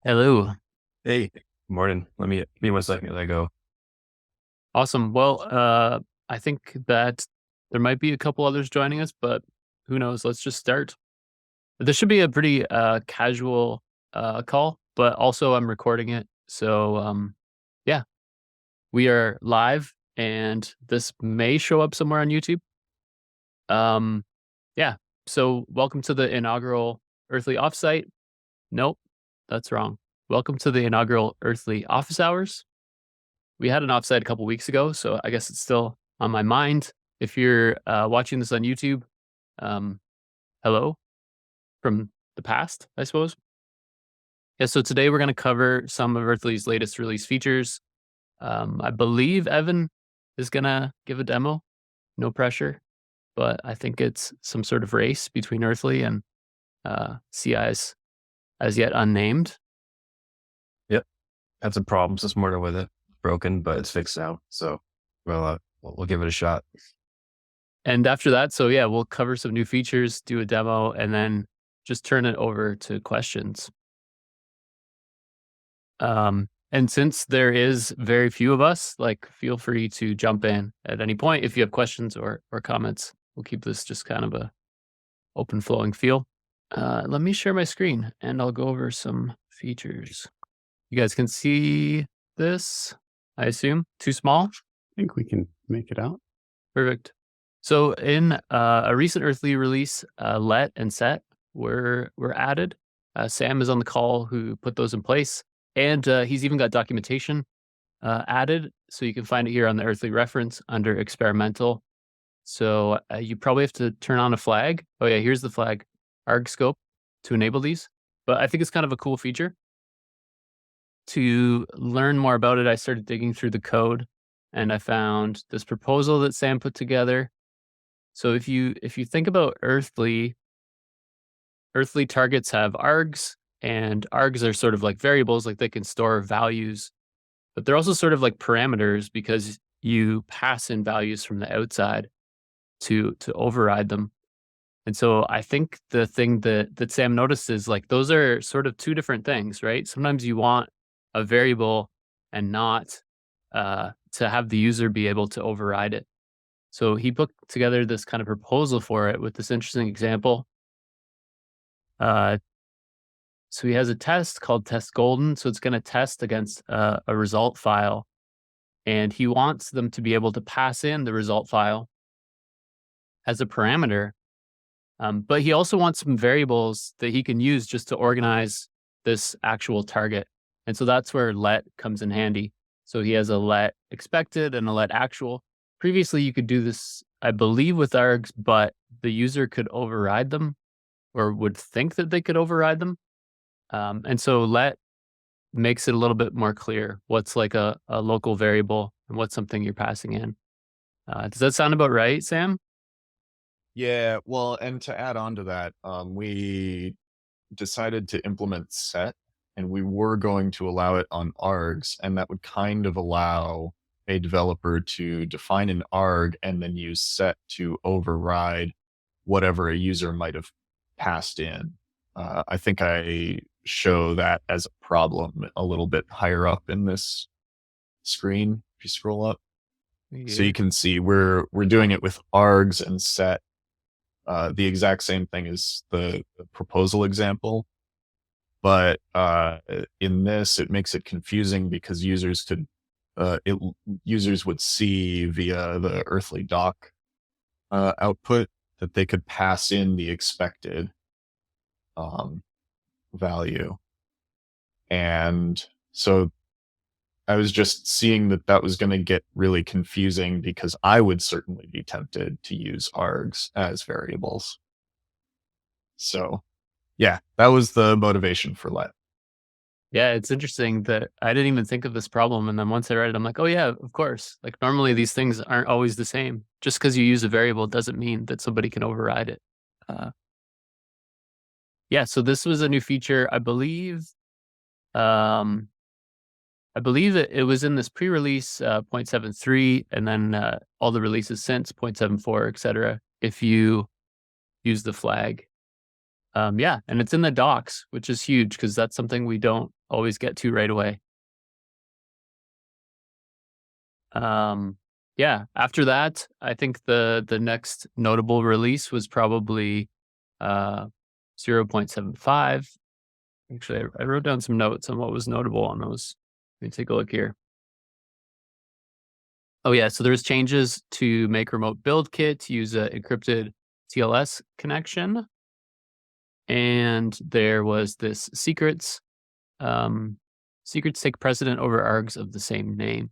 Hello. Hey, morning. Let me give me 1 second as I go. Awesome. Well, I think that there might be a couple others joining us, but who knows? Let's just start. This should be a pretty casual call, but also I'm recording it. So yeah, we are live and this may show up somewhere on YouTube. Um, yeah. So welcome to the inaugural Earthly Offsite. Nope, that's wrong. Welcome to the inaugural Earthly Office Hours. We had an offsite a couple weeks ago, so I guess it's still on my mind. If you're watching this on YouTube, um, hello from the past, I suppose. Yeah, so today we're going to cover some of Earthly's latest release features. I believe Evan is going to give a demo. No pressure, but I think it's some sort of race between Earthly and CI's as yet unnamed. Yep, had some problems this morning with it. Broken, but it's fixed now. So we'll give it a shot. And after that, so yeah, we'll cover some new features, do a demo, and then just turn it over to questions. And since there is very few of us, like feel free to jump in at any point if you have questions or comments. We'll keep this just kind of a open flowing feel. Let me share my screen and I'll go over some features. You guys can see this, I assume. Too small? Think we can make it out. Perfect. So in a recent Earthly release, let and set were added. Sam is on the call who put those in place, and he's even got documentation added, so you can find it here on the Earthly reference under experimental. So you probably have to turn on a flag. Oh yeah, here's the flag, arg scope, to enable these. But I think it's kind of a cool feature. To learn more about it, I started digging through the code, and I found this proposal that Sam put together. So if you think about Earthly targets have args, and args are sort of like variables, like they can store values, but they're also sort of like parameters because you pass in values from the outside to override them. And so I think the thing that Sam noticed is like those are sort of two different things, right? Sometimes you want a variable and not to have the user be able to override it. So he put together this kind of proposal for it with this interesting example. So he has a test called test golden. So it's going to test against a result file. And he wants them to be able to pass in the result file as a parameter. But he also wants some variables that he can use just to organize this actual target. And so that's where let comes in handy. So he has a let expected and a let actual. Previously, you could do this, I believe, with args, but the user could override them or would think that they could override them. And so let makes it a little bit more clear what's like a local variable and what's something you're passing in. Does that sound about right, Sam? Yeah, well, and to add on to that, we decided to implement set, and we were going to allow it on args, and that would kind of allow a developer to define an arg and then use set to override whatever a user might have passed in. I think I show that as a problem a little bit higher up in this screen if you scroll up. So Yeah. you can see we're doing it with args and set, the exact same thing as the proposal example. But in this, it makes it confusing because users would see via the Earthly doc output that they could pass in the expected value. And so I was just seeing that that was going to get really confusing because I would certainly be tempted to use args as variables. So yeah, that was the motivation for let. Yeah, it's interesting that I didn't even think of this problem. And then once I read it, I'm like, oh, yeah, of course. Like normally these things aren't always the same. Just because you use a variable doesn't mean that somebody can override it. Uh, yeah, so this was a new feature. Um, I believe it was in this pre-release 0.73 and then all the releases since 0.74, etc. If you use the flag. Yeah, and it's in the docs, which is huge because that's something we don't always get to right away. Yeah, after that, I think the next notable release was probably 0.75. Actually, I wrote down some notes on what was notable on those. Let me take a look here. Oh yeah, so there's changes to make remote build kit to use a encrypted TLS connection. And there was this secrets take precedent over args of the same name.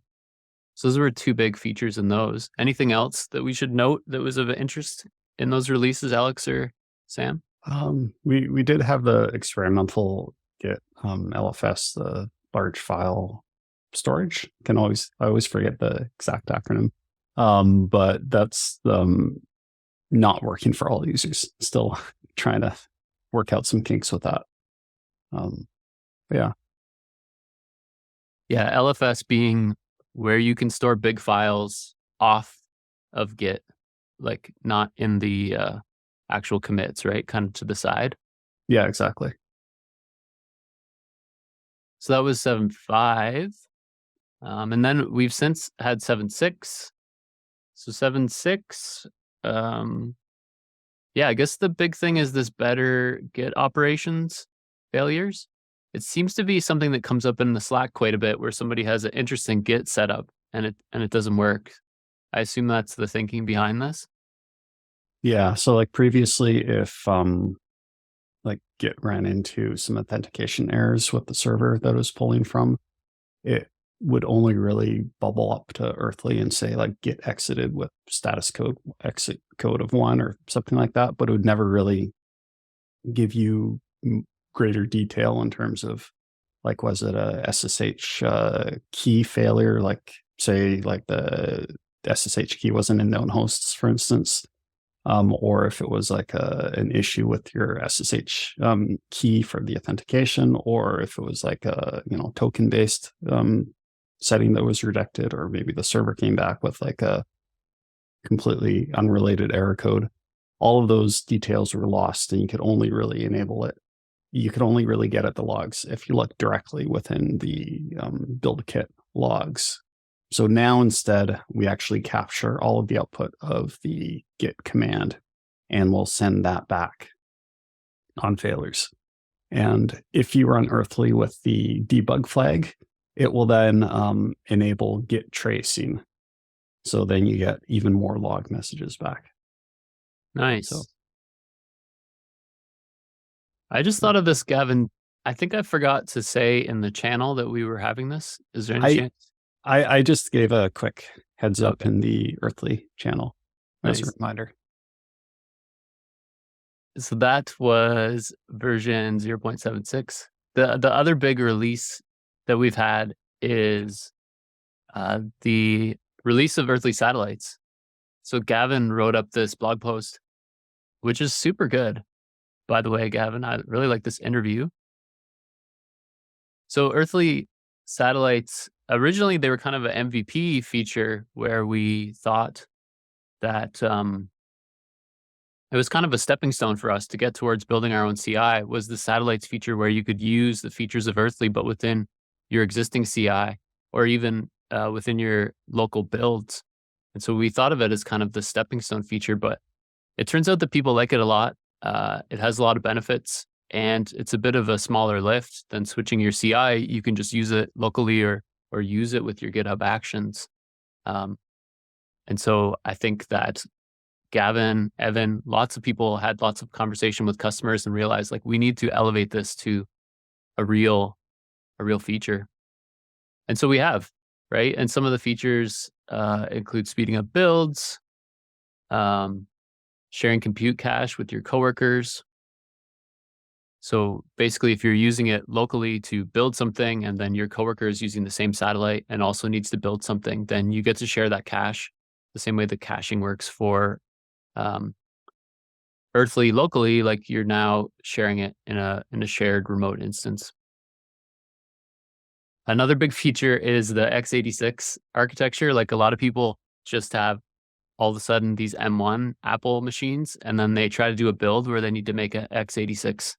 So those were two big features in those. Anything else that we should note that was of interest in those releases, Alex or Sam? We did have the experimental Git LFS, the large file storage. I always forget the exact acronym. But that's not working for all users. Still trying to work out some kinks with that. Yeah. Yeah, LFS being where you can store big files off of Git, like not in the actual commits, right? Kind of to the side. Yeah, exactly. So that was 7.5. And then we've since had 7.6. So 7.6, yeah, I guess the big thing is this better Git operations failures. It seems to be something that comes up in the Slack quite a bit where somebody has an interesting Git setup and it doesn't work. I assume that's the thinking behind this. Yeah. So like previously, if like Git ran into some authentication errors with the server that it was pulling from, it would only really bubble up to Earthly and say like Git exited with status code exit code of 1 or something like that, but it would never really give you greater detail in terms of like, was it a SSH key failure? Like say like the SSH key wasn't in known hosts, for instance, or if it was like an issue with your SSH key for the authentication, or if it was like a token based setting that was rejected, or maybe the server came back with like a completely unrelated error code. All of those details were lost, and you could only really enable it. You could only really get at the logs if you look directly within the build kit logs. So now instead, we actually capture all of the output of the Git command, and we'll send that back on failures. And if you run Earthly with the debug flag, it will then enable Git tracing. So then you get even more log messages back. Nice. So, I just thought of this, Gavin. I think I forgot to say in the channel that we were having this. Is there any chance? I just gave a quick heads up Okay. in the Earthly channel as a Nice. reminder. So that was version 0.76. The other big release that we've had is the release of Earthly Satellites. So Gavin wrote up this blog post, which is super good. By the way, Gavin, I really like this interview. So Earthly Satellites, originally they were kind of an MVP feature where we thought that it was kind of a stepping stone for us to get towards building our own CI, was the satellites feature where you could use the features of Earthly, but within your existing CI or even within your local builds. And so we thought of it as kind of the stepping stone feature, but it turns out that people like it a lot. It has a lot of benefits, and it's a bit of a smaller lift than switching your CI. You can just use it locally or use it with your GitHub Actions. And so I think that Gavin, Evan, lots of people had lots of conversation with customers and realized like we need to elevate this to a real feature. And so we have, right? And some of the features include speeding up builds, sharing compute cache with your coworkers. So basically, if you're using it locally to build something and then your coworker is using the same satellite and also needs to build something, then you get to share that cache the same way that caching works for Earthly locally, like you're now sharing it in a shared remote instance. Another big feature is the x86 architecture. Like a lot of people just have all of a sudden these M1 Apple machines, and then they try to do a build where they need to make a x86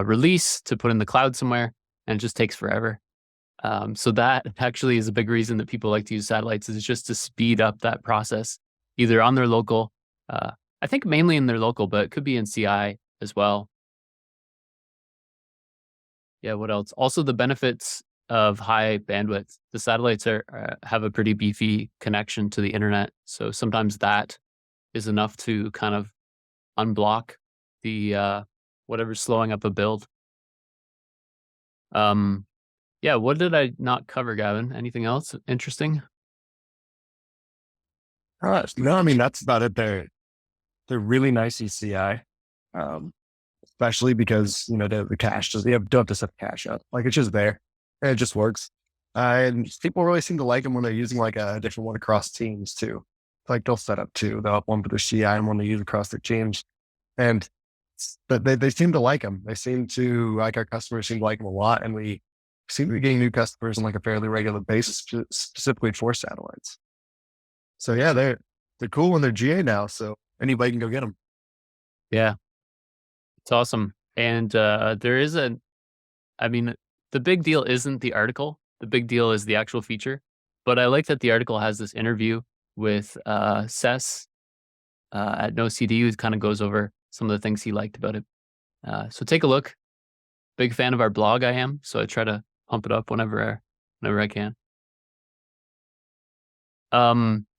release to put in the cloud somewhere, and it just takes forever. So that actually is a big reason that people like to use satellites, is just to speed up that process, either on their local, I think mainly in their local, but it could be in CI as well. Yeah, what else? Also, the benefits of high bandwidth. The satellites have a pretty beefy connection to the internet, so sometimes that is enough to kind of unblock the whatever's slowing up a build. Yeah, what did I not cover, Gavin? Anything else interesting? No, I mean, that's about it. They're really nice ECI, especially because, the cache don't have to set cache up. Like, it's just there and it just works. And people really seem to like them when they're using like a different one across teams too. Like, they'll set up two, they'll have one for the CI and one they use across their teams. And but they seem to like them. They seem to like, our customers seem to like them a lot. And we seem to be getting new customers on like a fairly regular basis, specifically for satellites. So yeah, they're cool when they're GA now. So anybody can go get them. Yeah, it's awesome. And there is the big deal isn't the article. The big deal is the actual feature. But I like that the article has this interview with Sess at NoCD, who kind of goes over some of the things he liked about it. So take a look. Big fan of our blog, I am. So I try to pump it up whenever I can.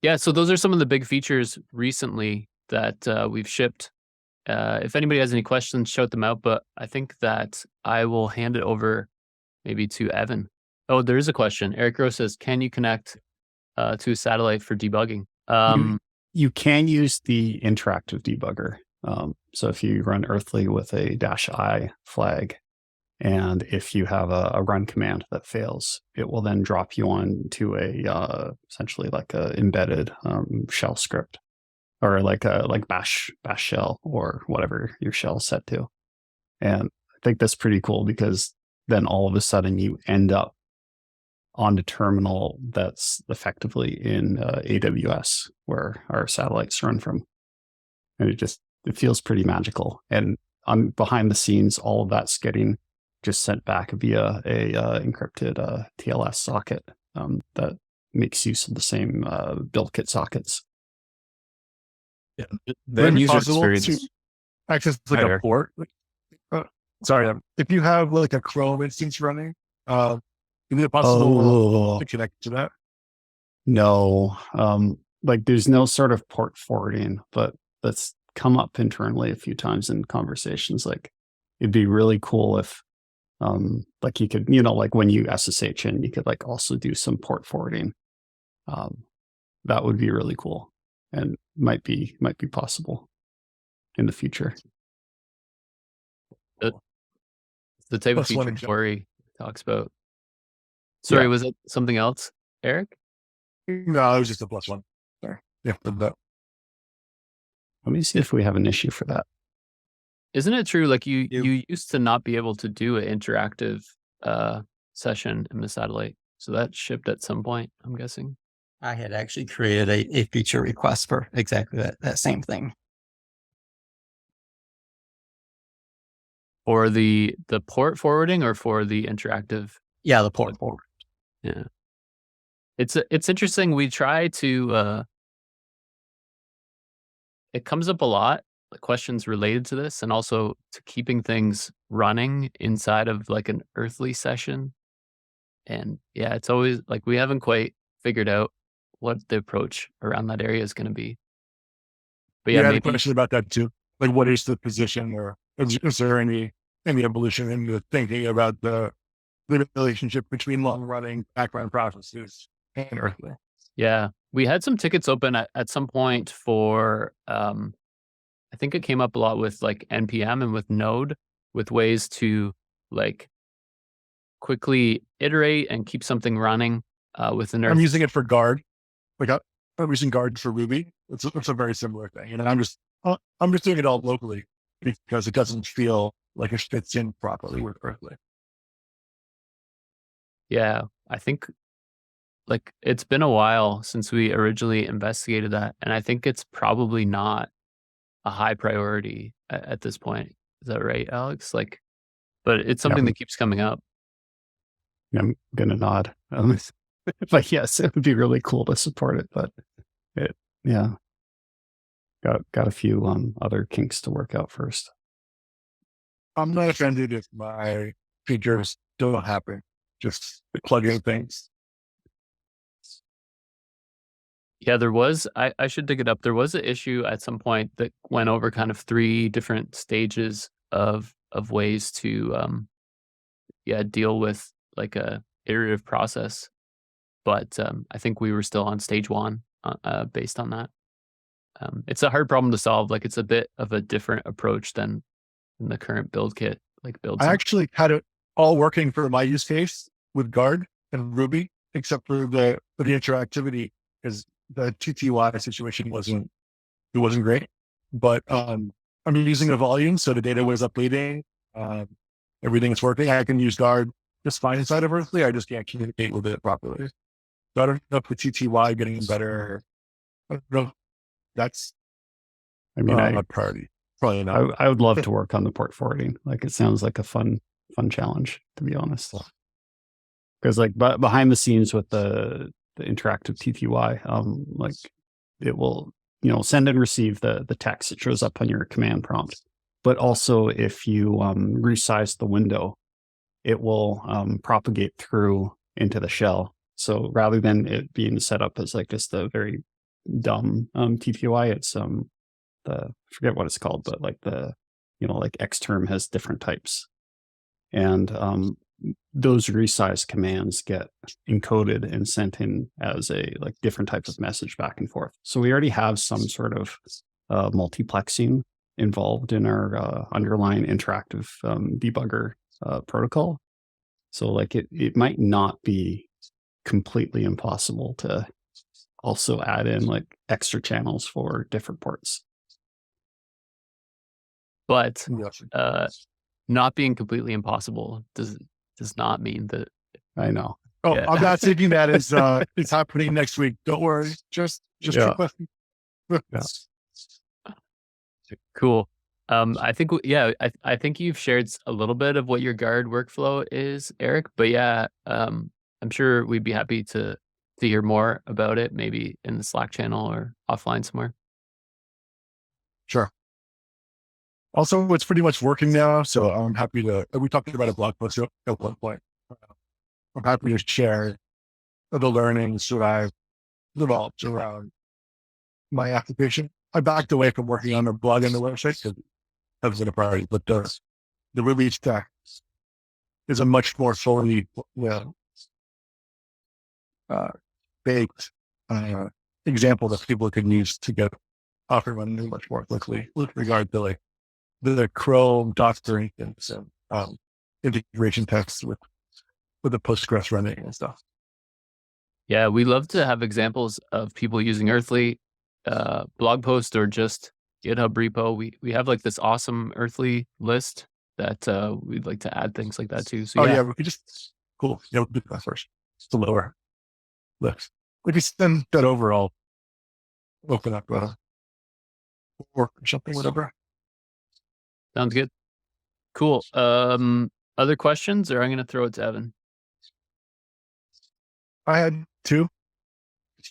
Yeah, so those are some of the big features recently that we've shipped. If anybody has any questions, shout them out. But I think that I will hand it over maybe to Evan. Oh, there is a question. Eric Rowe says, can you connect to a satellite for debugging? You can use the interactive debugger. So if you run Earthly with a -I flag, and if you have a run command that fails, it will then drop you on to a essentially like a embedded shell script, or like bash shell, or whatever your shell is set to. And I think that's pretty cool, because then all of a sudden you end up on the terminal that's effectively in AWS, where our satellites run from. And it feels pretty magical. And on behind the scenes, all of that's getting just sent back via a encrypted TLS socket that makes use of the same build kit sockets. Yeah, Would the it be user possible experience. to access like Hi, a Eric. port? Sorry, if you have like a Chrome instance running, is it possible to connect to that? No, like there's no sort of port forwarding, but that's come up internally a few times in conversations. Like, it'd be really cool if like you could, like when you SSH in, you could like also do some port forwarding. That would be really cool, and might be possible in the future. The type of Plus one feature example. Corey talks about. Sorry, was it something else, Eric? No, it was just a +1. Sorry. Yeah, but Let me see if we have an issue for that. Isn't it true? Like you used to not be able to do an interactive session in the satellite, so that shipped at some point, I'm guessing. I had actually created a feature request for exactly that same thing. For the port forwarding, or for the interactive? Yeah, the port forward. Yeah. It's interesting. We try to it comes up a lot, like questions related to this, and also to keeping things running inside of like an Earthly session. And yeah, it's always like we haven't quite figured out what the approach around that area is going to be. But yeah, I had a maybe question about that too. Like, what is the position, or is there any evolution in the thinking about the relationship between long running background processes and Earthly? Yeah, we had some tickets open at some point for, I think it came up a lot with like NPM and with Node, with ways to like quickly iterate and keep something running with an Earth. I'm using it for Guard. Like, I'm using Guard for Ruby. It's a very similar thing. And I'm just doing it all locally because it doesn't feel like it fits in properly with Earthly. Yeah, I think like it's been a while since we originally investigated that, and I think it's probably not a high priority at this point. Is that right, Alex? Like, but it's something that keeps coming up. I'm gonna nod. But yes, it would be really cool to support it. But it, yeah, got a few other kinks to work out first. I'm not offended if my features don't happen. Just plugging things. Yeah, there was. I should dig it up. There was an issue at some point that went over kind of 3 different stages of ways to deal with like a iterative process. But I think we were still on stage 1 based on that. It's a hard problem to solve. Like it's a bit of a different approach than the current build kit. Like builds. I actually had it all working for my use case with Guard and Ruby, except for the interactivity, because the TTY situation wasn't great. But I'm using a volume, so the data was updating. Everything is working. I can use Guard just fine inside of Earthly. I just can't communicate with it properly. So I don't know if the TTY getting better. I don't know. That's a priority. Probably not. I would love to work on the port forwarding. Like it sounds like a fun challenge, to be honest. Because like behind the scenes with the interactive TTY, like it will, send and receive the text that shows up on your command prompt. But also if you resize the window, it will propagate through into the shell. So rather than it being set up as like just a very dumb TTY, it's I forget what it's called, but like like Xterm has different types. And those resize commands get encoded and sent in as a like different type of message back and forth. So we already have some sort of multiplexing involved in our underlying interactive debugger protocol. So like it might not be completely impossible to also add in like extra channels for different ports. But not being completely impossible does not mean that. I know. Oh, Yeah. I'm not thinking that is it's happening next week. Don't worry. Just Yeah. Cool. I think I think you've shared a little bit of what your Guard workflow is, Eric. But yeah, I'm sure we'd be happy to hear more about it, maybe in the Slack channel or offline somewhere. Sure. Also, it's pretty much working now, so I'm happy to. We talked about a blog post at one point. I'm happy to share the learnings that I've developed around my application. I backed away from working on a blog and the website because that was a priority, but the release stack is a much more fully baked example that people can use to get off and running much more quickly with regard to like the Chrome, Docker, and integration tests with the Postgres running and stuff. Yeah, we love to have examples of people using Earthly blog post or just GitHub repo. We have like this awesome Earthly list that we'd like to add things like that too. So we could just cool. Yeah, we'll do that first. It's the lower list. We could send that over. I'll open up work or something, whatever. Sounds good. Cool. Other questions, or I'm going to throw it to Evan. I had 2. Do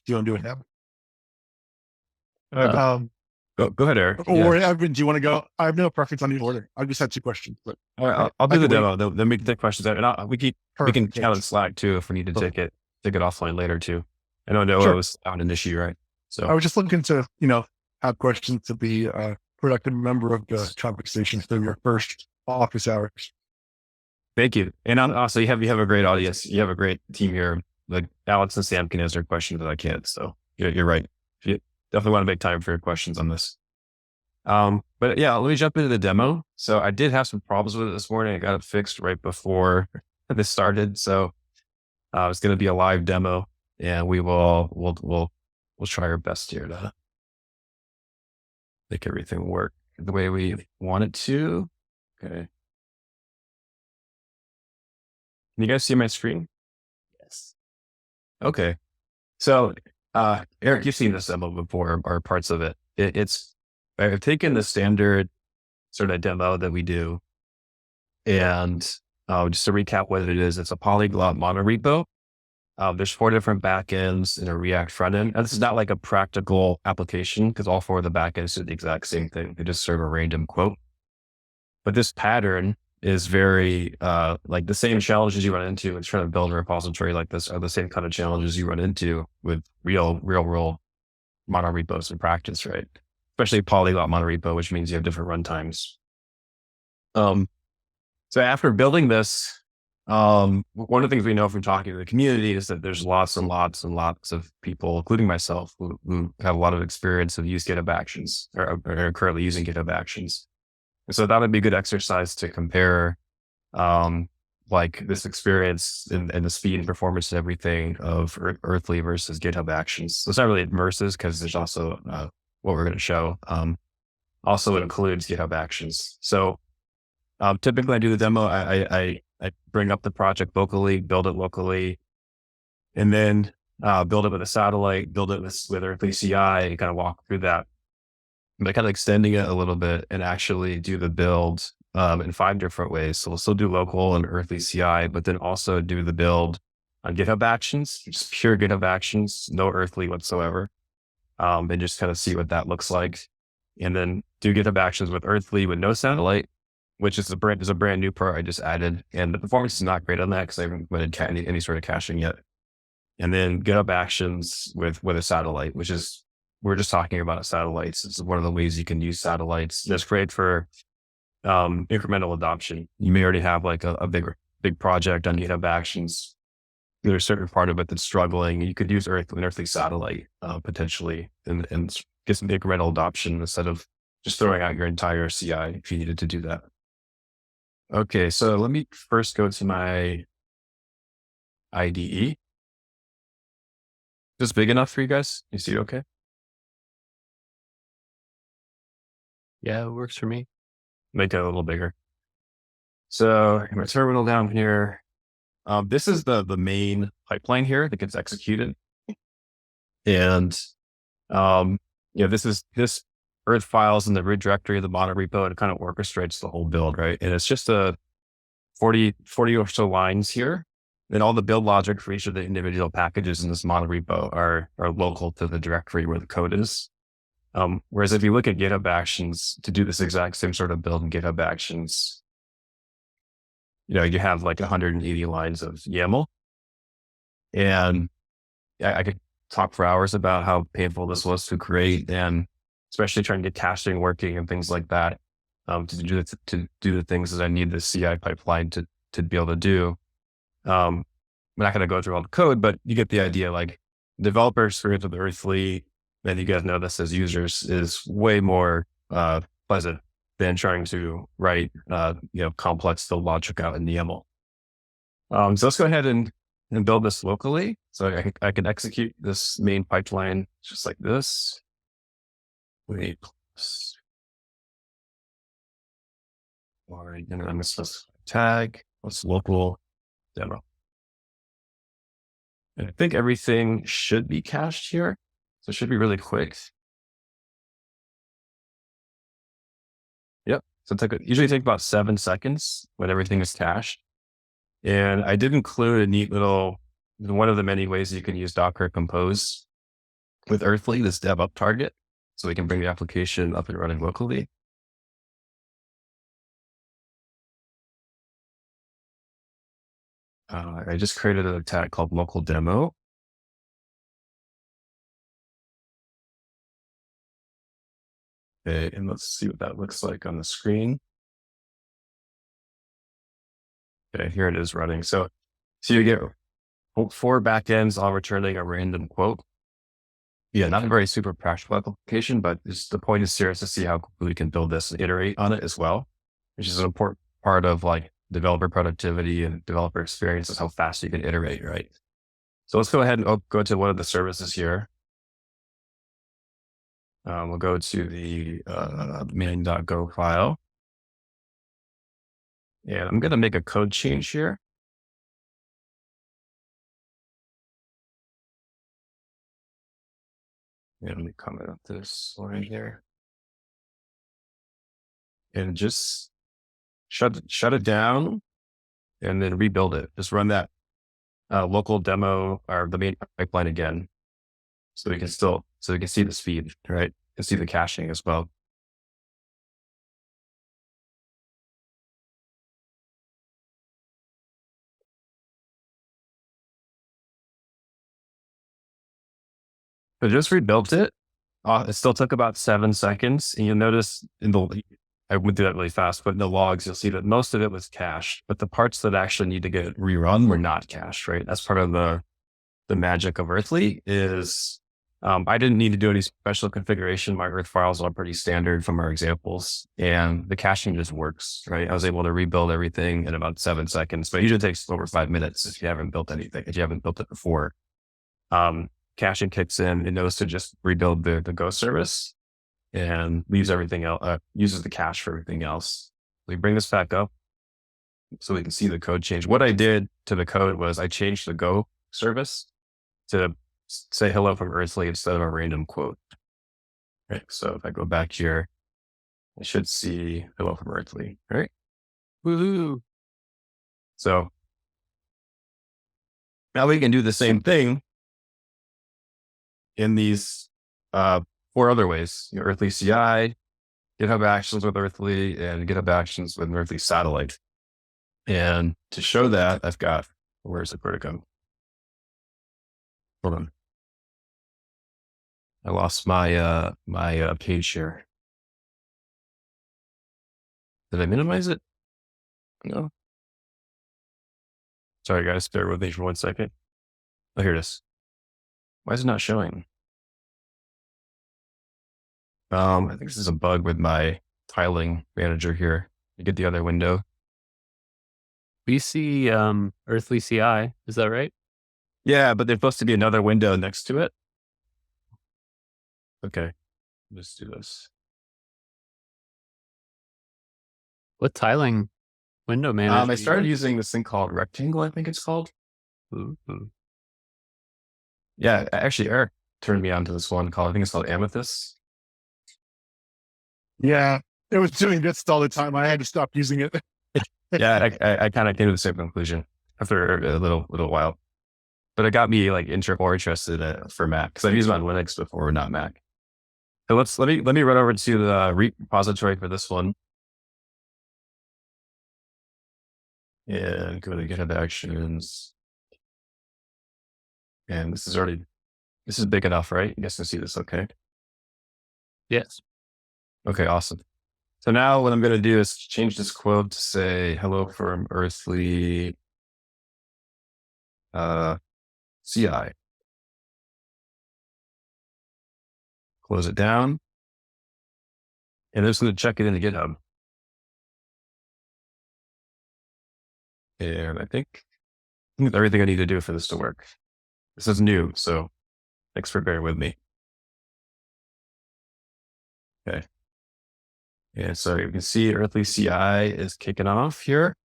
you want to do it now? Go ahead, Eric. Or Evan, do you want to go? I have no preference on the order. I just had 2 questions. But all right, I'll do the demo. Then we can take questions out, and we can chat on Slack too if we need to take it offline later too. I know Noah was on an issue, right? So I was just looking to have questions to be a productive member of the conversation for your first office hours. Thank you. And also you have a great audience. You have a great team here. Like Alex and Sam can answer questions that I can't. So you're right. You definitely want to make time for your questions on this. But yeah, let me jump into the demo. So I did have some problems with it this morning. I got it fixed right before this started. So it's going to be a live demo, and we'll try our best here to make everything work the way we want it to. Okay. Can you guys see my screen? Yes. Okay. So, Eric, you've seen this demo before or parts of it. It's I've taken the standard sort of demo that we do, and just to recap what it is, it's a polyglot monorepo. There's 4 different backends and a React front end. And this is not like a practical application because all 4 of the backends do the exact same thing. They just serve a random quote. But this pattern is very like the same challenges you run into when trying to build a repository like this are the same kind of challenges you run into with real world monorepos in practice, right? Especially polyglot monorepo, which means you have different runtimes. So after building this, one of the things we know from talking to the community is that there's lots and lots and lots of people, including myself, who have a lot of experience of use GitHub Actions or are currently using GitHub Actions. And so that would be a good exercise to compare, like this experience and the speed and performance and everything of Earthly versus GitHub Actions. So it's not really versus because there's also what we're going to show. Also includes GitHub Actions. So typically I do the demo. I bring up the project locally, build it locally, and then build it with a satellite, build it with Earthly CI, and kind of walk through that. But kind of extending it a little bit and actually do the build in 5 different ways. So we'll still do local and Earthly CI, but then also do the build on GitHub Actions, just pure GitHub Actions, no Earthly whatsoever, and just kind of see what that looks like. And then do GitHub Actions with Earthly with no satellite, which is a brand new part I just added. And the performance is not great on that because I haven't implemented any sort of caching yet. And then GitHub Actions with a satellite, which is, we're just talking about satellites. It's one of the ways you can use satellites. It's great for incremental adoption. You may already have like a big project on GitHub Actions. There's a certain part of it that's struggling. You could use an Earthly satellite potentially and get some incremental adoption instead of just throwing out your entire CI if you needed to do that. Okay, so let me first go to my IDE. Is this big enough for you guys? You see it okay? Yeah, it works for me. Make it a little bigger. So my terminal down here. This is the main pipeline here that gets executed. And this Earth files in the root directory of the monorepo, and it kind of orchestrates the whole build, right? And it's just a 40 or so lines here. Then all the build logic for each of the individual packages in this monorepo are local to the directory where the code is. Whereas if you look at GitHub Actions to do this exact same sort of build in GitHub Actions, you have like 180 lines of YAML. And I could talk for hours about how painful this was to create, and especially trying to get caching working and things like that, to do the things that I need the CI pipeline to be able to do. I'm not going to go through all the code, but you get the idea. Like developer experience with Earthly, and you guys know this as users, is way more pleasant than trying to write complex build logic out in YAML. So let's go ahead and build this locally. So I can execute this main pipeline just like this. Wait, or I'm going to tag. Let's local demo. And I think everything should be cached here. So it should be really quick. Yep. So usually take about 7 seconds when everything is cached. And I did include a neat little, one of the many ways you can use Docker Compose with Earthly, this dev up target. So we can bring the application up and running locally. I just created a tag called local demo. Okay, and let's see what that looks like on the screen. Okay, here it is running. So you get 4 backends all returning a random quote. Yeah, not a very super practical application, but the point is here is to see how quickly we can build this and iterate on it as well, which is an important part of like developer productivity and developer experience, is how fast you can iterate, right? So let's go ahead and go to one of the services here. We'll go to the main.go file. And I'm going to make a code change here. Yeah, let me comment on this line here. And just shut it down and then rebuild it. Just run that local demo or the main pipeline again. So we can see the speed, right? And see the caching as well. So just rebuilt it. It still took about 7 seconds. And you'll notice I went through that really fast, but in the logs, you'll see that most of it was cached, but the parts that actually need to get rerun were not cached, right? That's part of the magic of Earthly is, I didn't need to do any special configuration. My Earth files are pretty standard from our examples, and the caching just works, right? I was able to rebuild everything in about 7 seconds, but it usually takes over 5 minutes if you haven't built anything, if you haven't built it before. Caching kicks in, it knows to just rebuild the Go service and leaves everything else, uses the cache for everything else. We bring this back up so we can see the code change. What I did to the code was I changed the Go service to say hello from Earthly instead of a random quote. Right. So if I go back here, I should see hello from Earthly, right? Woohoo. So now we can do the same thing in these 4 other ways. Earthly CI, GitHub Actions with Earthly, and GitHub Actions with an Earthly satellite. And to show that, I've got, where's the Vertigo? Hold on. I lost my page here. Did I minimize it? No. Sorry guys, bear with me for 1 second. Oh, here it is. Why is it not showing? I think this is a bug with my tiling manager here. You get the other window. We see Earthly CI. Is that right? Yeah, but there's supposed to be another window next to it. Okay, let's do this. What tiling window manager? I started using this thing called Rectangle, I think it's called. Ooh. Yeah, actually, Eric turned me on to this one called, I think it's called Amethyst. Yeah, it was doing this all the time. I had to stop using it. Yeah, I kind of came to the same conclusion after a little while, but it got me like more interested for Mac because I've used it on Linux before, not Mac. So let me run over to the repository for this one and go to GitHub Actions. And this is big enough, right? You guys can see this, okay? Yes. Okay, awesome. So now what I'm going to do is change this quote to say, hello from Earthly CI. Close it down. And I'm just going to check it into GitHub. And I think that's everything I need to do for this to work. This is new, so thanks for bearing with me. Okay. And so you can see Earthly CI is kicking off here.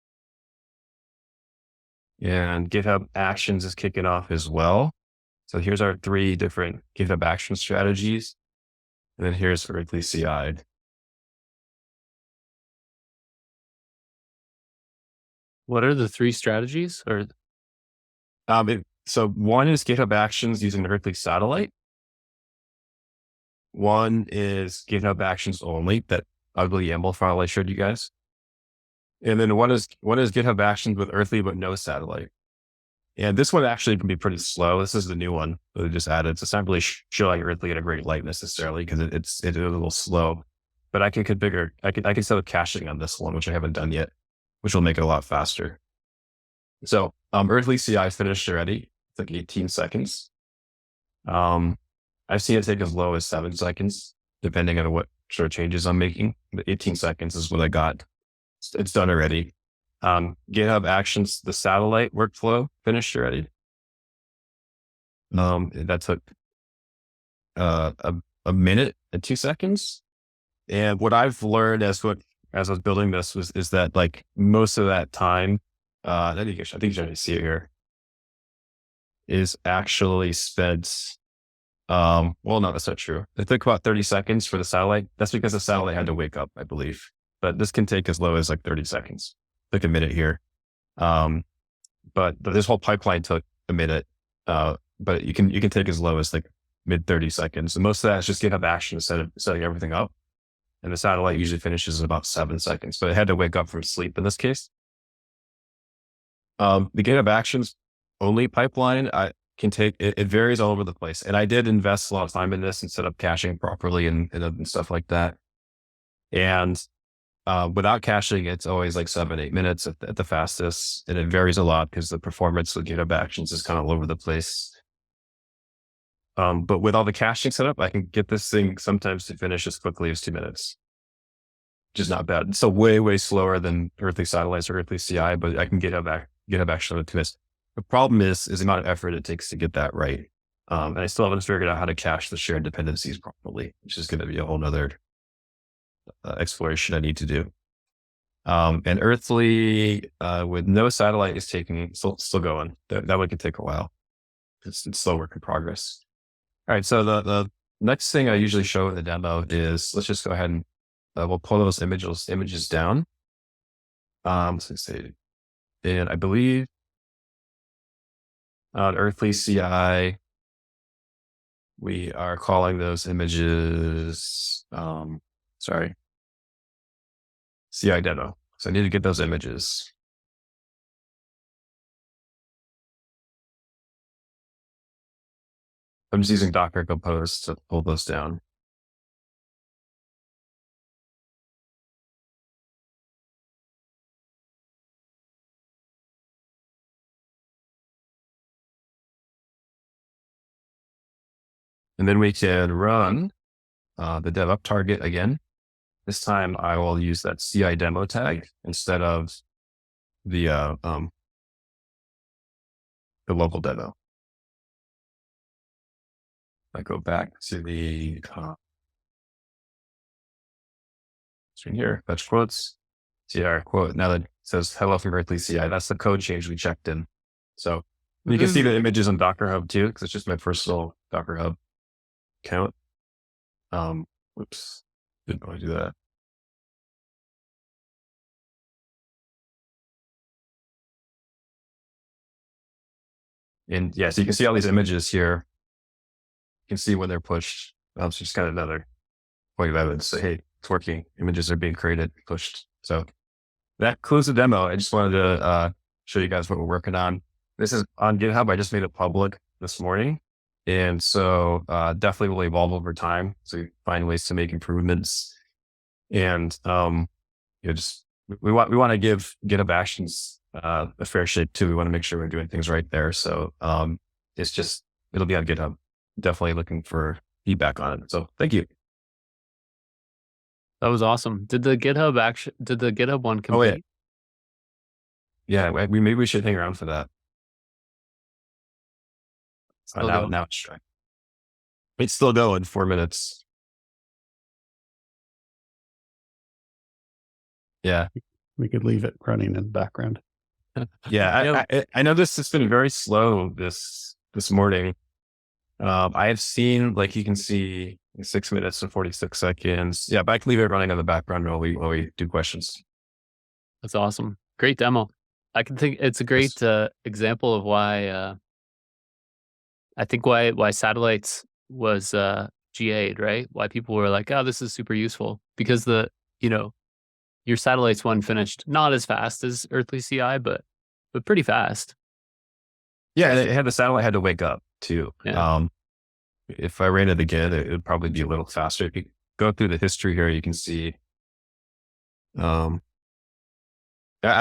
And GitHub Actions is kicking off as well. So here's our 3 different GitHub Action strategies. And then here's Earthly CI. What are the 3 strategies? Or so one is GitHub Actions using Earthly Satellite. One is GitHub Actions only, that ugly YAML file I showed you guys. And then one is GitHub Actions with Earthly but no satellite. And this one actually can be pretty slow. This is the new one that I just added. So it's not really showing Earthly in a great light necessarily because it's a little slow. But I can configure, I can set up caching on this one, which I haven't done yet, which will make it a lot faster. So Earthly CI finished already. It's like 18 seconds. I've seen it take as low as 7 seconds, depending on what sort of changes I'm making. But 18 seconds is what I got. It's done already. GitHub Actions, the satellite workflow finished already. That took a minute and 2 seconds. And what I've learned as I was building this is that like most of that time, I think you can see it here, is actually spent Well, no, that's not true. It took about 30 seconds for the satellite. That's because the satellite had to wake up, I believe. But this can take as low as like 30 seconds. Took a minute here. But this whole pipeline took a minute. But you can take as low as like mid 30 seconds. And most of that is just GitHub Actions setting everything up. And the satellite usually finishes in about 7 seconds. But it had to wake up from sleep in this case. The GitHub Actions only pipeline, can take it varies all over the place. And I did invest a lot of time in this and set up caching properly and stuff like that. And without caching, it's always like 7-8 minutes at the fastest. And it varies a lot because the performance of GitHub Actions is kind of all over the place. But with all the caching set up, I can get this thing sometimes to finish as quickly as 2 minutes. Which is not bad. It's so way, way slower than Earthly Satellites or Earthly CI, but I can GitHub Actions in 2 minutes. The problem is the amount of effort it takes to get that right. And I still haven't figured out how to cache the shared dependencies properly, which is going to be a whole nother exploration I need to do. And Earthly, with no satellite is still going. That one can take a while. It's still work in progress. All right. So the next thing I usually show in the demo is, let's just go ahead and we'll pull those images down. So say, and I believe on Earthly CI, we are calling those images, CI demo. So I need to get those images. I'm just using Docker Compose to pull those down. And then we can run the dev up target again. This time I will use that CI demo tag instead of the local demo. I go back to the screen here, fetch quotes, CI quote. Now that it says hello from Earthly CI, that's the code change we checked in. So you can see the images on Docker Hub too, because it's just my personal Docker Hub account. Whoops, didn't want to do that. And yeah, so you can see all these images here. You can see when they're pushed. It's just kind of another point of evidence. So, hey, it's working. Images are being created, pushed. So that concludes the demo. I just wanted to show you guys what we're working on. This is on GitHub. I just made it public this morning. And so definitely will evolve over time. So you find ways to make improvements. And we want to give GitHub Actions a fair shake too. We want to make sure we're doing things right there. So it'll be on GitHub. Definitely looking for feedback on it. So thank you. That was awesome. Did the GitHub one complete? Yeah, maybe we should hang around for that. Now it's trying. It's still going 4 minutes. Yeah. We could leave it running in the background. Yeah. I know this has been very slow this morning. I have seen, like you can see 6 minutes and 46 seconds. Yeah, but I can leave it running in the background while we do questions. That's awesome. Great demo. I can think it's a great example of why I think why satellites was GA'd, right? Why people were like, oh, this is super useful, because your satellites one finished not as fast as Earthly CI, but pretty fast. Yeah, and the satellite had to wake up too. Yeah. If I ran it again, it would probably be a little faster. If you go through the history here, you can see I've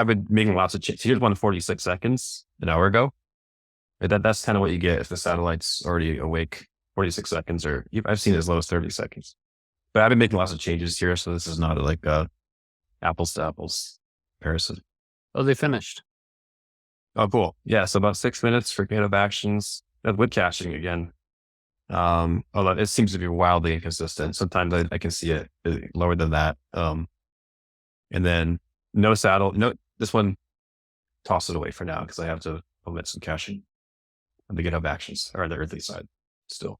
been making lots of changes. Here's 146 seconds an hour ago. That's kind of what you get if the satellite's already awake. 46 seconds, or I've seen as low as 30 seconds. But I've been making lots of changes here, so this is not like a apples to apples comparison. Oh, they finished. Oh, cool. Yeah, so about 6 minutes for GitHub Actions with caching again. Although it seems to be wildly inconsistent. Sometimes I can see it lower than that. And then this one, toss it away for now because I have to omit some caching on the GitHub Actions or on the Earthly side still.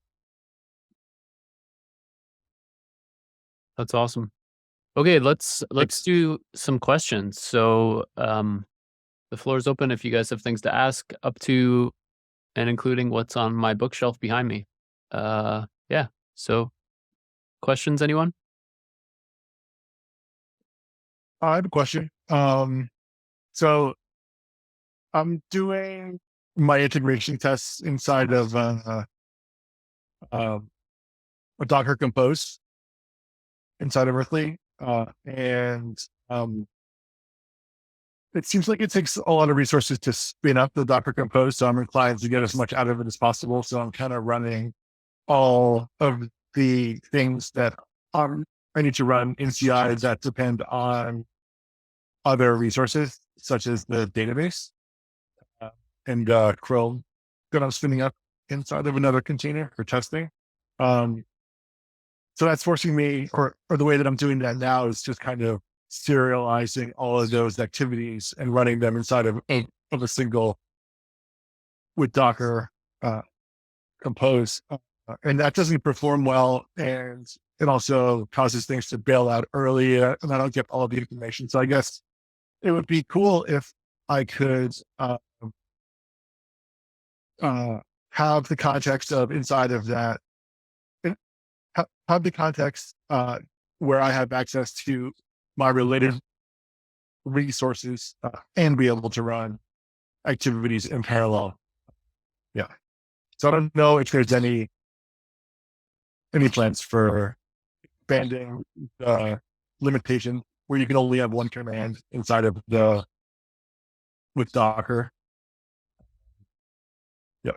That's awesome. Okay, let's Thanks. do some questions. So the floor is open if you guys have things to ask, up to and including what's on my bookshelf behind me. Yeah. So questions, anyone? I have a question. So I'm doing my integration tests inside of a Docker Compose inside of Earthly, and it seems like it takes a lot of resources to spin up the Docker Compose. So I'm inclined to get as much out of it as possible. So I'm kind of running all of the things that I need to run in CI that depend on other resources, such as the database and Chrome that I'm spinning up inside of another container for testing. So that's forcing me, or the way that I'm doing that now is just kind of serializing all of those activities and running them inside of a single with Docker Compose. And that doesn't perform well. And it also causes things to bail out early, and I don't get all of the information. So I guess it would be cool if I could have the context of inside of that, have the context where I have access to my related resources and be able to run activities in parallel. Yeah. So I don't know if there's any plans for expanding the limitation where you can only have one command inside of with Docker. Yeah.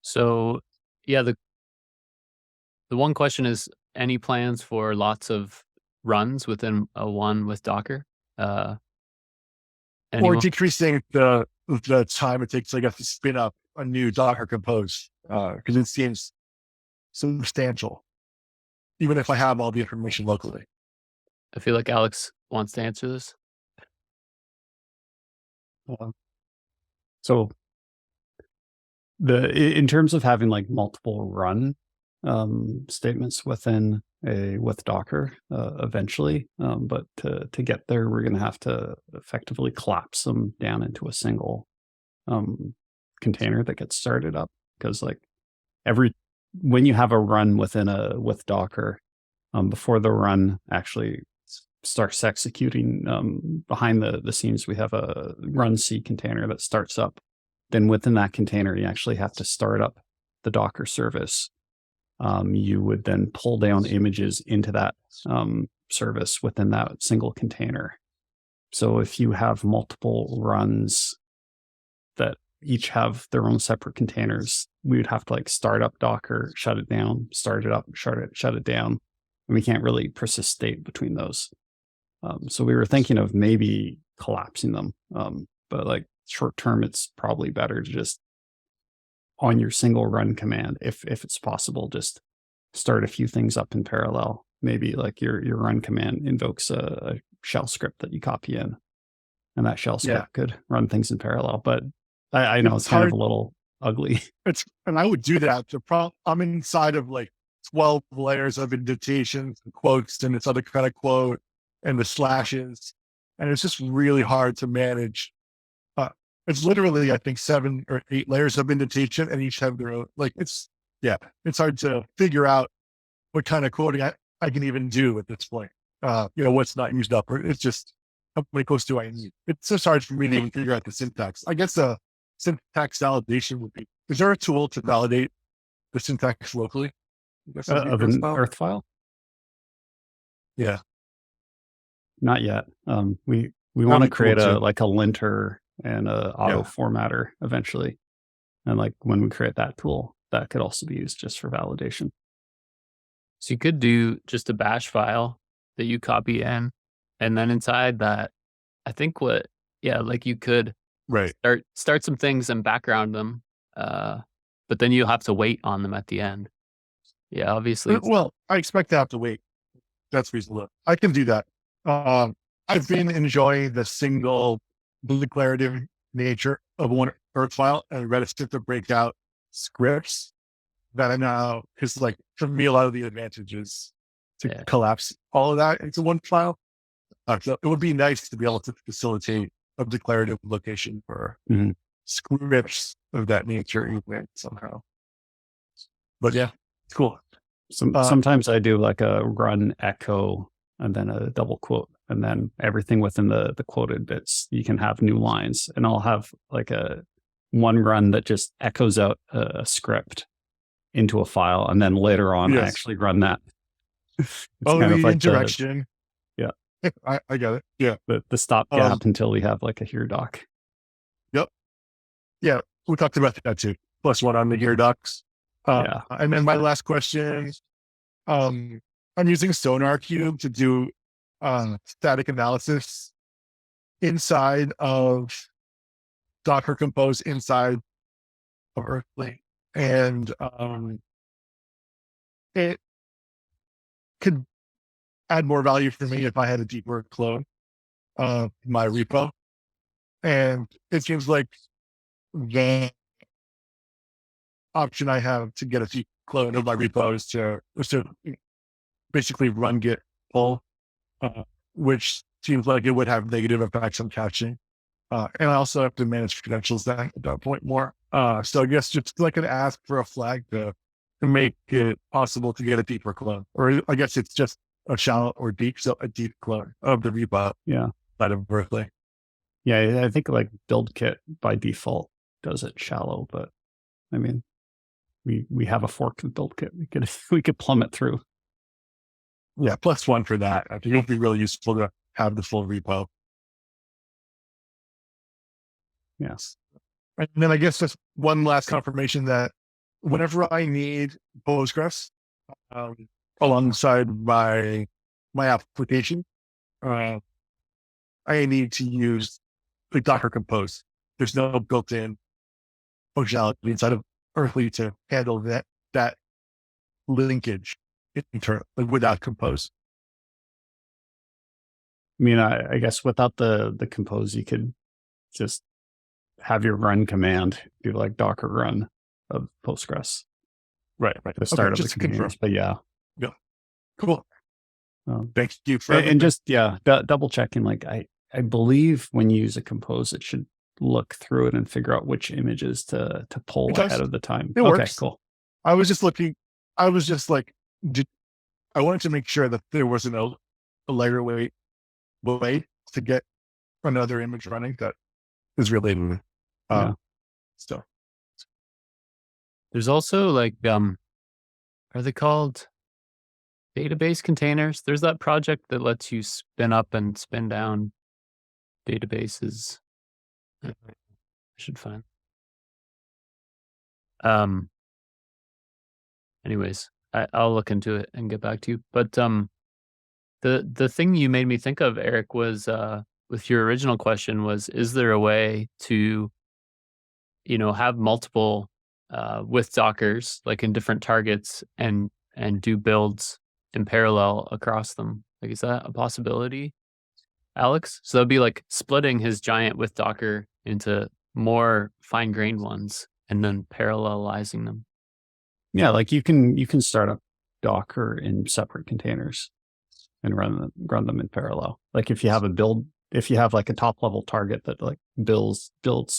So yeah, the one question is, any plans for lots of runs within a one with Docker? Or Anyone? decreasing the time it takes, I guess, to spin up a new Docker Compose, because it seems substantial, even if I have all the information locally. I feel like Alex wants to answer this. So in terms of having like multiple run statements with Docker eventually, but to get there, we're going to have to effectively collapse them down into a single container that gets started up, because like when you have a run with Docker, before the run actually starts executing, behind the scenes, we have a run C container that starts up. Then within that container, you actually have to start up the Docker service. You would then pull down images into that service within that single container. So if you have multiple runs that each have their own separate containers, we would have to like start up Docker, shut it down, start it up, shut it down. And we can't really persist state between those. So we were thinking of maybe collapsing them. But like short term, it's probably better to just, on your single run command, if it's possible, just start a few things up in parallel. Maybe like your run command invokes a shell script that you copy in, and that shell script could run things in parallel. But I know it's kind of a little ugly. And I would do that. I'm inside of like 12 layers of indentations and quotes and this other kind of quote and the slashes. And it's just really hard to manage. It's literally, I think, 7 or 8 layers of indentation, and each have their own, like, it's hard to figure out what kind of quoting I can even do at this point. What's not used up, or it's just, how many quotes do I need? It's just hard for me to even figure out the syntax. I guess the syntax validation would be, is there a tool to validate the syntax locally? Of an Earth file? Yeah. Not yet. We want to create a linter and a auto formatter eventually. And like when we create that tool, that could also be used just for validation. So you could do just a bash file that you copy in, and then inside that, I think you could start some things and background them, but then you'll have to wait on them at the end. Yeah, obviously. Well, I expect to have to wait. That's reasonable. I can do that. I've been enjoying the single declarative nature of one Earth file and Redis to break out scripts that I now, because like for me, a lot of the advantages to Yeah. collapse all of that into one file. So it would be nice to be able to facilitate a declarative location for Mhm. scripts of that nature even somehow. But yeah, it's cool. Uh, Sometimes I do like a run echo and then a double quote, and then everything within the quoted bits, you can have new lines, and I'll have like a one run that just echoes out a script into a file, and then later on I Yes. actually run that. It's Oh, kind the of like indirection. yeah. I got it. Yeah. the stopgap until we have like a here doc. Yeah. We talked about that too. +1 on the here docs. Yeah. And then my last question, I'm using SonarQube to do static analysis inside of Docker Compose inside of Earthly. And it could add more value for me if I had a deeper clone of my repo. And it seems like the option I have to get a deep clone of my repo is to basically run git pull, which seems like it would have negative effects on caching. And I also have to manage credentials at that point more. So I guess just like an ask for a flag to make it possible to get a deeper clone, or I guess it's just a shallow or deep, so a deep clone of the repo. Yeah. Side of Berkeley. Yeah, I think like BuildKit by default does it shallow, but I mean, we have a fork of BuildKit. We could plumb it through. Yeah, +1 for that. I think it would be really useful to have the full repo. Yes. And then I guess just one last confirmation that whenever I need Postgres alongside my application, I need to use the Docker Compose. There's no built-in functionality inside of Earthly to handle that linkage without Compose. I mean, I guess without the compose, you could just have your run command do like Docker run of Postgres. Right. At the start of the just to confirm. containers. But yeah. Cool. Um, Thank you for and just double checking. Like I believe when you use a compose, it should look through it and figure out which images to pull It does. ahead of the time. It Okay, works. cool. I was just looking. I was just like, I wanted to make sure that there wasn't a layer way to get another image running that is related. Yeah. So There's also like are they called database containers? There's that project that lets you spin up and spin down databases. I should find. Anyways, I'll look into it and get back to you. But the thing you made me think of, Eric, was with your original question was, is there a way to, have multiple with Dockers like in different targets and do builds in parallel across them? Like, is that a possibility, Alex? So that'd be like splitting his giant with Docker into more fine-grained ones and then parallelizing them. Yeah, like you can start up Docker in separate containers and run them in parallel. Like if you have like a top level target that like builds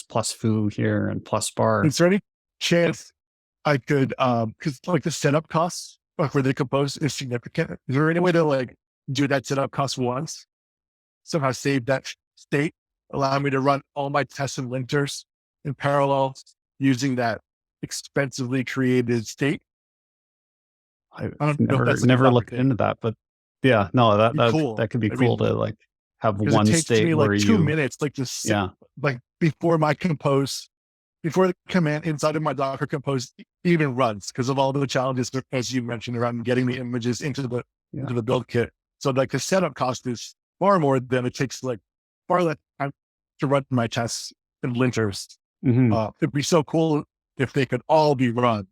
plus foo here and plus bar. is there any chance I could, because like the setup costs for the Compose is significant. Is there any way to like do that setup cost once, somehow save that state, allow me to run all my tests and linters in parallel using that expensively created state? I've don't know if that's like a never proper looked thing. into that, but yeah, no, Be cool. that could be I cool mean, to like have Because one it takes state me where like 2 you minutes, like to yeah like before my Compose, before the command inside of my Docker Compose even runs, because of all the challenges, as you mentioned, around getting the images into the build kit. So like the setup cost is far more than it takes, like far less time to run my tests and linters. Mhm. It'd be so cool if they could all be run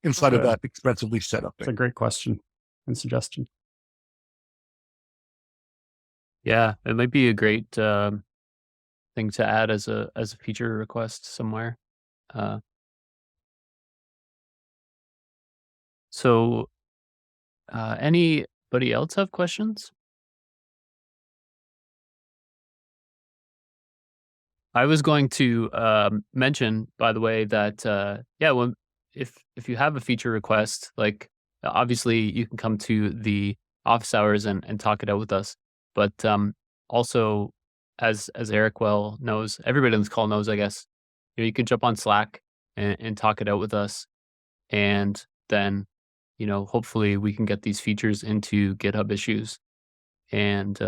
inside of Yeah. that expensively set up It's a thing. great question and suggestion. Yeah, it might be a great thing to add as a feature request somewhere. So any anybody else have questions? I was going to mention, by the way, that when if you have a feature request, like obviously you can come to the office hours and talk it out with us. But also, as Eric well knows, everybody on this call knows, I guess, you can jump on Slack and talk it out with us, and then hopefully we can get these features into GitHub issues and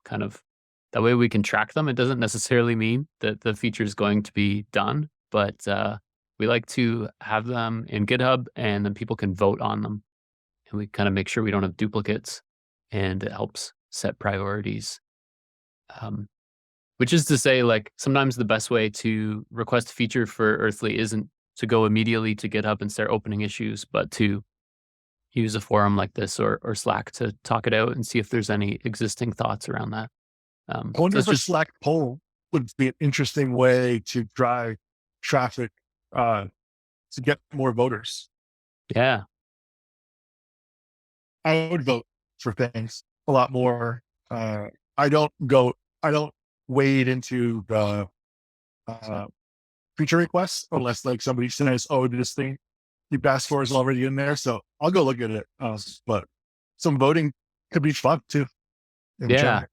kind of that way we can track them. It doesn't necessarily mean that the feature is going to be done, but we like to have them in GitHub and then people can vote on them. And we kind of make sure we don't have duplicates, and it helps set priorities. Which is to say, like, sometimes the best way to request a feature for Earthly isn't to go immediately to GitHub and start opening issues, but to use a forum like this or Slack to talk it out and see if there's any existing thoughts around that. I wonder so if a Slack poll would be an interesting way to drive traffic to get more voters. Yeah. I would vote for things a lot more. I don't wade into the feature requests unless like somebody says, "Oh, this thing you've asked for is already in there." So I'll go look at it. But some voting could be fun too. in Yeah. general.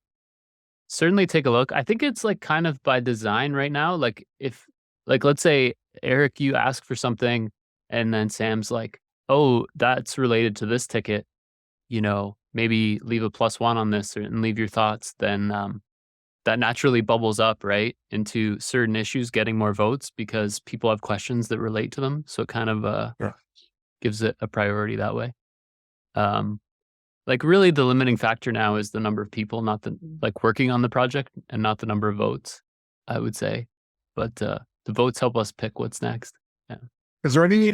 Certainly take a look. I think it's like kind of by design right now. Like if let's say Eric, you ask for something and then Sam's like, oh, that's related to this ticket, maybe leave a +1 on this and leave your thoughts, then that naturally bubbles up, right, into certain issues getting more votes because people have questions that relate to them. So it kind of Yeah. gives it a priority that way. Like really the limiting factor now is the number of people, not the working on the project and not the number of votes, I would say. But the votes help us pick what's next. Is there any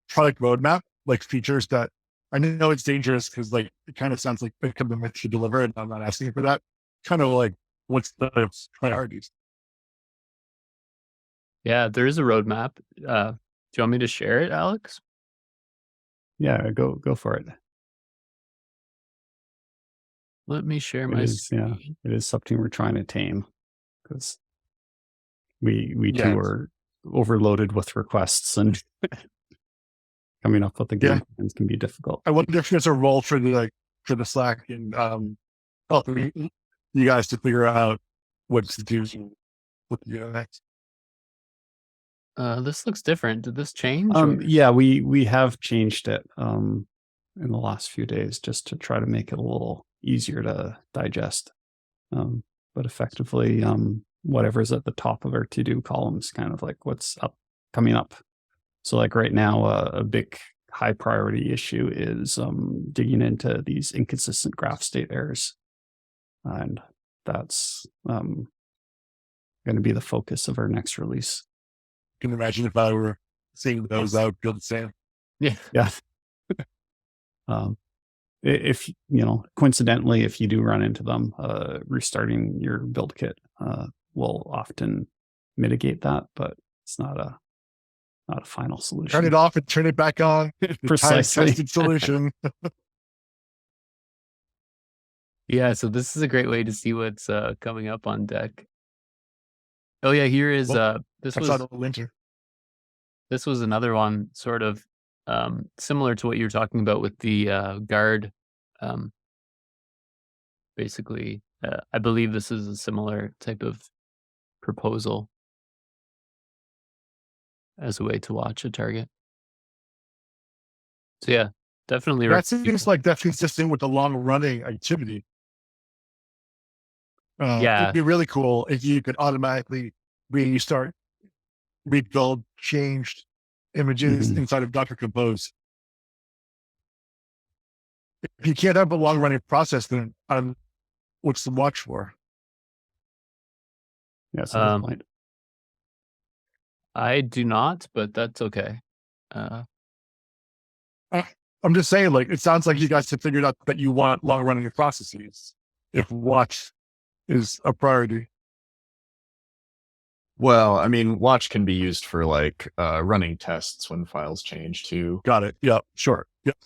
product roadmap, like features that I know it's dangerous because like it kind of sounds like a commitment to deliver, and I'm not asking for that. Kind of like what's the priorities? Yeah, there is a roadmap. Do you want me to share it, Alex? Yeah, go for it. Let me share It my is, yeah, screen. it is something we're trying to tame because we Yeah. too are overloaded with requests, and coming up with the game Yeah. plans can be difficult. I wonder if there's a role for the Slack and helping you guys to figure out what to do with the next. This looks different. Did this change? or- Yeah, we have changed it in the last few days just to try to make it a little easier to digest. But effectively, whatever's at the top of our to-do columns, kind of like what's coming up. So like right now, a big high priority issue is digging into these inconsistent graph state errors. And that's going to be the focus of our next release. I can imagine if I were seeing those, I would feel the same. Yeah. Yeah. If coincidentally, if you do run into them, restarting your build kit will often mitigate that, but it's not a final solution. Turn it off and turn it back on. Precisely. Time-tested solution. Yeah, so this is a great way to see what's coming up on deck. Oh yeah, here is this That's was on the winter. this was another one sort of similar to what you were talking about with the guard. Basically, I believe this is a similar type of proposal as a way to watch a target. So yeah, definitely. That seems like that's consistent with the long running activity. Yeah. It'd be really cool if you could automatically restart, rebuild, changed images Mhm. inside of Docker Compose. If you can't have a long running process, then what's to watch for? Yeah, so that's Um, the point. I do not, but that's okay. I'm just saying, like, it sounds like you guys have figured out that you want long running processes. If watch is a priority. Well, I mean, watch can be used for like running tests when files change too. Got it. Yeah, sure. Yep.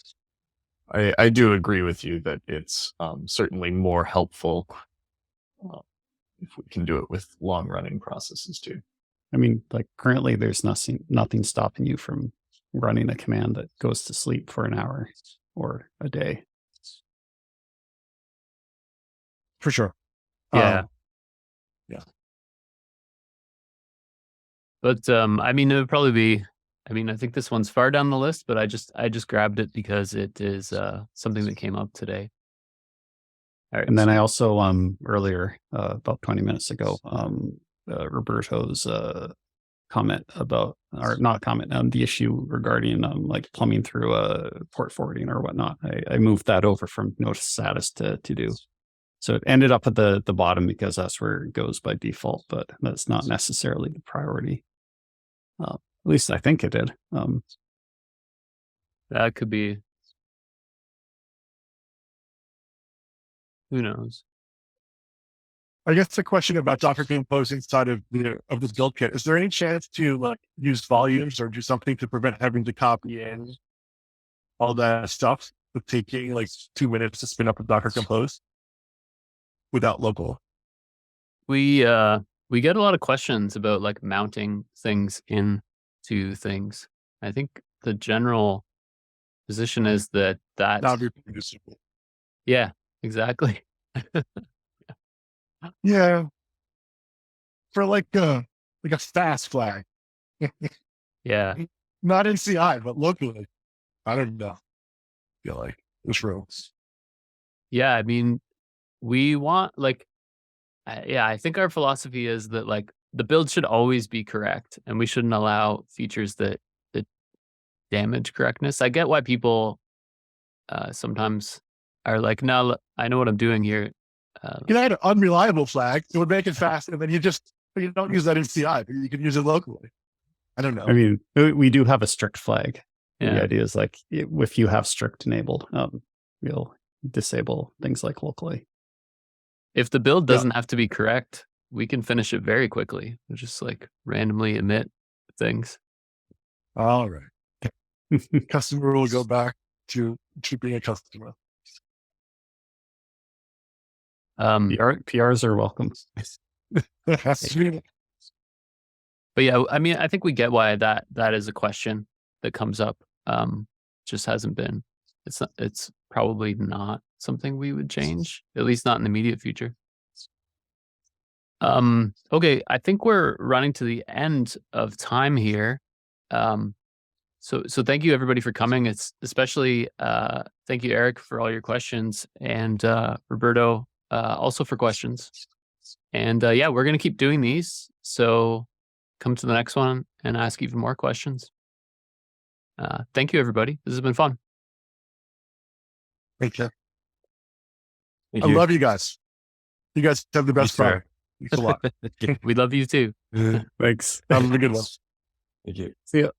I do agree with you that it's certainly more helpful if we can do it with long running processes too. I mean, like currently there's nothing stopping you from running a command that goes to sleep for an hour or a day. For sure. Yeah. Yeah. But I mean, it would probably be. I mean, I think this one's far down the list, but I just grabbed it because it is something that came up today. All right. And then I also earlier about 20 minutes ago, Roberto's comment about, or not comment, the issue regarding like plumbing through port forwarding or whatnot. I moved that over from notice status to do. So it ended up at the bottom because that's where it goes by default, but that's not necessarily the priority. At least I think it did. That could be. Who knows? I guess the question about Docker Compose inside of this build kit, is there any chance to like use volumes or do something to prevent having to copy in all that stuff with taking like 2 minutes to spin up a Docker Compose without local? We get a lot of questions about like mounting things into things. I think the general position is that That would be pretty useful. yeah, exactly. Yeah. For like a fast flag. Yeah. Not in CI, but locally. I don't know. I feel like this rules. Yeah, I mean, we want like yeah, I think our philosophy is that like the build should always be correct and we shouldn't allow features that damage correctness. I get why people sometimes are like, no, I know what I'm doing here. You can add an unreliable flag. It would make it fast. And then you don't use that in CI, but you can use it locally. I don't know. I mean, we do have a strict flag. Yeah. The idea is like if you have strict enabled, we'll disable things like locally. If the build doesn't have to be correct, we can finish it very quickly. We'll just like randomly emit things. All right. Customer will go back to being a customer. PRs are welcome. But yeah, I mean, I think we get why that is a question that comes up. Just hasn't been. It's probably not something we would change, at least not in the immediate future. Okay, I think we're running to the end of time here. So thank you everybody for coming. It's especially thank you, Eric, for all your questions, and Roberto also for questions. And yeah, we're gonna keep doing these. So come to the next one and ask even more questions. Thank you, everybody. This has been fun. Thank you. Thank I you. love you guys. You guys have the best too. fun. Thanks a lot. We love you too. Thanks. Have a good one. Thank you. See ya.